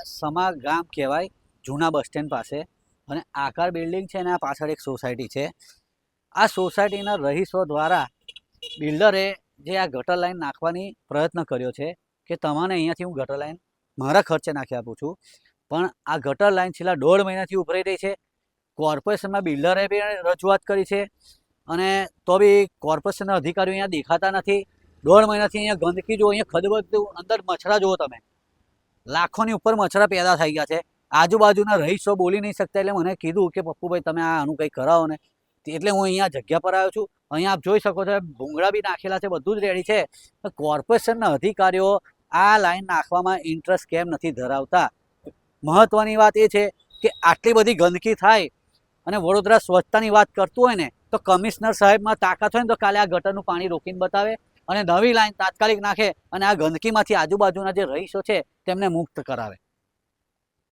સમા ગામ કહેવાય, જૂના બસ સ્ટેન્ડ પાસે. અને આકાર બિલ્ડિંગ છે ને આ પાછળ એક સોસાયટી છે. આ સોસાયટીના રહીશો દ્વારા બિલ્ડરે જે આ ગટર લાઈન નાખવાની પ્રયત્ન કર્યો છે કે તમને અહીંયાથી હું ગટર લાઈન મારા ખર્ચે નાખી આપું છું, પણ આ ગટર લાઈન છેલ્લા 1.5 મહિનાથી ઉભરાઈ રહી છે. કોર્પોરેશનમાં બિલ્ડરે બી રજૂઆત કરી છે અને તો બી કોર્પોરેશનના અધિકારીઓ અહીંયા દેખાતા નથી. 1.5 મહિનાથી અહીંયા ગંદકી જુઓ, અહીંયા ખદબદતું, અંદર મચ્છરા જુઓ તમે, લાખોની ઉપર મચ્છરા પેદા થઈ ગયા છે. આજુબાજુના રહીશો બોલી નહીં શકતા, એટલે મને કીધું કે પપ્પુભાઈ તમે આનું કંઈ કરાવો ને, એટલે હું અહીંયા જગ્યા પર આવ્યો છું. અહીંયા આપ જોઈ શકો છો ભૂંગળા બી નાખેલા છે, બધું જ રેડી છે. કોર્પોરેશનના અધિકારીઓ આ લાઈન નાખવામાં ઇન્ટરેસ્ટ કેમ નથી ધરાવતા? મહત્વની વાત એ છે કે આટલી બધી ગંદકી થાય અને વડોદરા સ્વચ્છતાની વાત કરતું હોય ને તો કમિશનર સાહેબમાં તાકાત હોય ને તો કાલે આ ગટરનું પાણી રોકીને બતાવે અને નવી લાઈન તાત્કાલિક નાખે અને આ ગંદકીમાંથી આજુબાજુના જે રહીશો છે તેમને મુક્ત કરાવે.